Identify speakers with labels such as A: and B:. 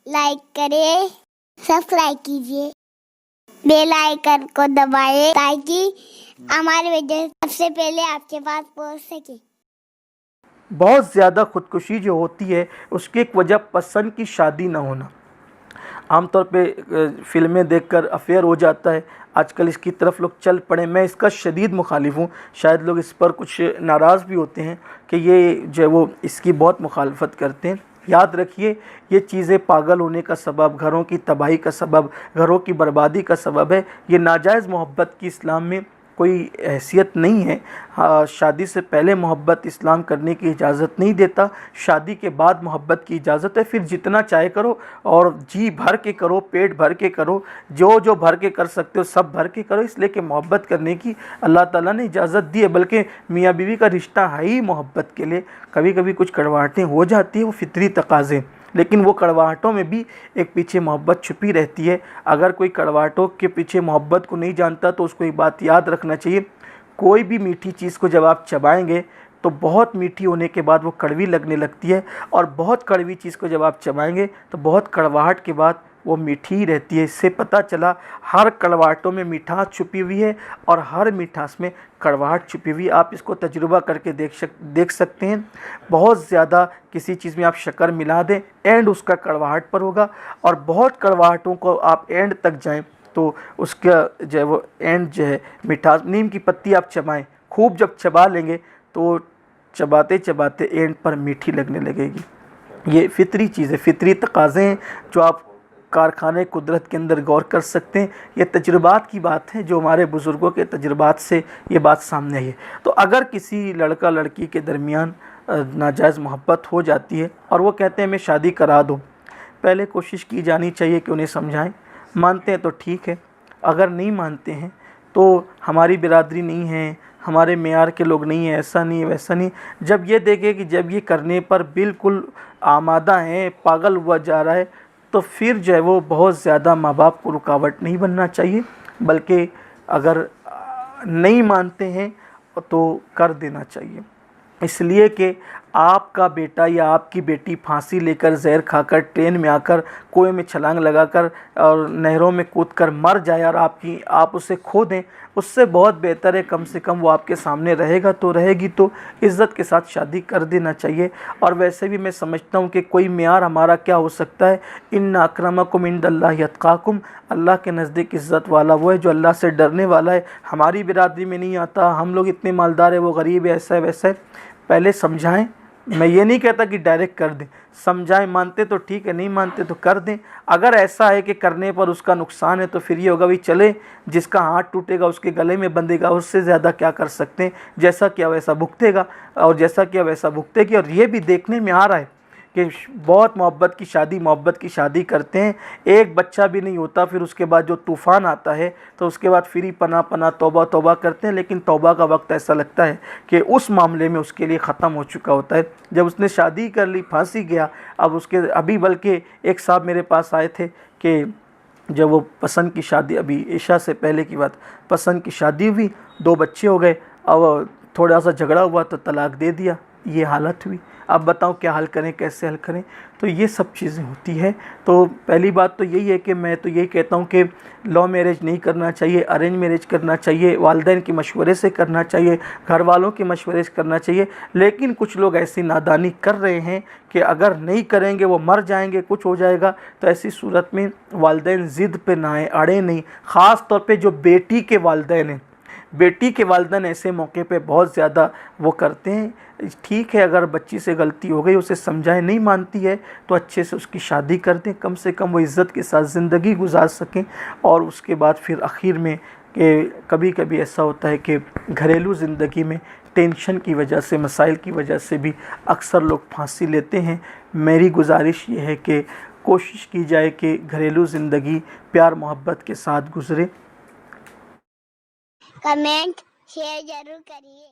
A: Like करें, subscribe कीजिए, bell icon को दबाएं ताकि हमारे वीडियो सबसे पहले आपके पास पहुंच सके।
B: बहुत ज़्यादा ख़ुदकुशी जो होती है उसकी एक वजह पसंद की शादी ना होना। आमतौर पे फ़िल्में देखकर अफेयर हो जाता है, आजकल इसकी तरफ लोग चल पड़े। मैं इसका शदीद मुखालिफ हूँ। शायद लोग इस पर कुछ नाराज़ भी होते हैं कि ये जो है वो इसकी बहुत मुखालफत करते हैं। याद रखिए, ये चीज़ें पागल होने का सबब, घरों की तबाही का सबब, घरों की बर्बादी का सबब है। ये नाजायज़ मोहब्बत की इस्लाम में कोई हैसियत नहीं है। हाँ, शादी से पहले मोहब्बत इस्लाम करने की इजाज़त नहीं देता, शादी के बाद मोहब्बत की इजाज़त है। फिर जितना चाहे करो और जी भर के करो, पेट भर के करो, जो जो भर के कर सकते हो सब भर के करो, इसलिए कि मोहब्बत करने की अल्लाह ताला ने इजाज़त दी है। बल्कि मियाँ बीवी का रिश्ता है ही मोहब्बत के लिए। कभी कभी कुछ कड़वाहटें हो जाती हैं, वो फितरी तकाज़े, लेकिन वो कड़वाहटों में भी एक पीछे मोहब्बत छुपी रहती है। अगर कोई कड़वाहटों के पीछे मोहब्बत को नहीं जानता तो उसको एक बात याद रखना चाहिए, कोई भी मीठी चीज़ को जब आप चबाएंगे तो बहुत मीठी होने के बाद वो कड़वी लगने लगती है, और बहुत कड़वी चीज़ को जब आप चबाएंगे तो बहुत कड़वाहट के बाद वो मीठी ही रहती है। इससे पता चला हर कड़वाहटों में मिठास छुपी हुई है और हर मिठास में कड़वाहट छुपी हुई है। आप इसको तजुर्बा करके देख सकते हैं। बहुत ज़्यादा किसी चीज़ में आप शक्कर मिला दें, एंड उसका कड़वाहट पर होगा, और बहुत कड़वाहटों को आप एंड तक जाएं तो उसका जो है वो एंड जो है मिठास। नीम की पत्ती आप चबाएं, खूब जब चबा लेंगे तो चबाते चबाते एंड पर मीठी लगने लगेगी। ये फितरी चीज़ है, फितरी तकाज़े हैं जो आप कारखाने कुदरत के अंदर गौर कर सकते हैं। ये तजुर्बात की बात है, जो हमारे बुज़ुर्गों के तजुर्बात से ये बात सामने आई है। तो अगर किसी लड़का लड़की के दरमियान नाजायज़ मोहब्बत हो जाती है और वो कहते हैं मैं शादी करा दूँ, पहले कोशिश की जानी चाहिए कि उन्हें समझाएं। मानते हैं तो ठीक है, अगर नहीं मानते हैं तो हमारी बिरादरी नहीं है, हमारे मेयार के लोग नहीं हैं, ऐसा नहीं वैसा नहीं। जब ये देखे कि जब ये करने पर बिल्कुल आमादा है, पागल हुआ जा रहा है, तो फिर जो है वो बहुत ज़्यादा माँ बाप को रुकावट नहीं बनना चाहिए, बल्कि अगर नहीं मानते हैं तो कर देना चाहिए। इसलिए कि आपका बेटा या आपकी बेटी फांसी लेकर, जहर खाकर, ट्रेन में आकर, कुएं में छलांग लगाकर और नहरों में कूदकर मर जाए और आप उसे खो दें, उससे बहुत बेहतर है कम से कम वो आपके सामने रहेगा तो रहेगी तो इज़्ज़त के साथ शादी कर देना चाहिए। और वैसे भी मैं समझता हूँ कि कोई मेयार हमारा क्या हो सकता है, इन्ना अक्रमकुम इंदल्लाहि अत्काकुम, अल्लाह के नज़दीक इज़्ज़त वाला वो है जो अल्लाह से डरने वाला है। हमारी बिरादरी में नहीं आता, हम लोग इतने मालदार है, वो गरीब है, ऐसा है वैसा है। पहले समझाएं। मैं ये नहीं कहता कि डायरेक्ट कर दें, समझाएं। मानते तो ठीक है, नहीं मानते तो कर दें। अगर ऐसा है कि करने पर उसका नुकसान है तो फिर ये होगा भी चले, जिसका हाथ टूटेगा उसके गले में बंधेगा, उससे ज़्यादा क्या कर सकते हैं। जैसा किया वैसा भुगतेगा, और जैसा किया वैसा भुगतेगी। और ये भी देखने में आ रहा है कि बहुत मोहब्बत की शादी करते हैं, एक बच्चा भी नहीं होता, फिर उसके बाद जो तूफ़ान आता है तो उसके बाद फिर ही पना पना तौबा तौबा करते हैं। लेकिन तौबा का वक्त ऐसा लगता है कि उस मामले में उसके लिए ख़त्म हो चुका होता है। जब उसने शादी कर ली, फांसी गया। अब उसके अभी बल्कि एक साहब मेरे पास आए थे कि जब वो पसंद की शादी, अभी ईशा से पहले की बात, पसंद की शादी हुई, 2 बच्चे हो गए, अब थोड़ा सा झगड़ा हुआ तो तलाक दे दिया, ये हालत हुई। अब बताओ क्या हल करें, कैसे हल करें। तो ये सब चीज़ें होती है। तो पहली बात तो यही है कि मैं तो यही कहता हूँ कि लव मैरिज नहीं करना चाहिए, अरेंज मैरिज करना चाहिए, वालिदैन के मशवरे से करना चाहिए, घर वालों के मशवरे से करना चाहिए। लेकिन कुछ लोग ऐसी नादानी कर रहे हैं कि अगर नहीं करेंगे वो मर जाएंगे, कुछ हो जाएगा। तो ऐसी सूरत में वालिदैन ज़िद पे ना आए, अड़े नहीं। ख़ास तौर पे जो बेटी के वालिदैन हैं, बेटी के वालिदैन ऐसे मौके पे बहुत ज़्यादा वो करते हैं। ठीक है, अगर बच्ची से गलती हो गई, उसे समझाएं, नहीं मानती है तो अच्छे से उसकी शादी कर दें, कम से कम वो इज़्ज़त के साथ ज़िंदगी गुजार सकें। और उसके बाद फिर आखिर में कि कभी कभी ऐसा होता है कि घरेलू ज़िंदगी में टेंशन की वजह से, मसाइल की वजह से भी अक्सर लोग फांसी लेते हैं। मेरी गुजारिश ये है कि कोशिश की जाए कि घरेलू ज़िंदगी प्यार मोहब्बत के साथ गुजरे।
A: कमेंट शेयर जरूर करिए।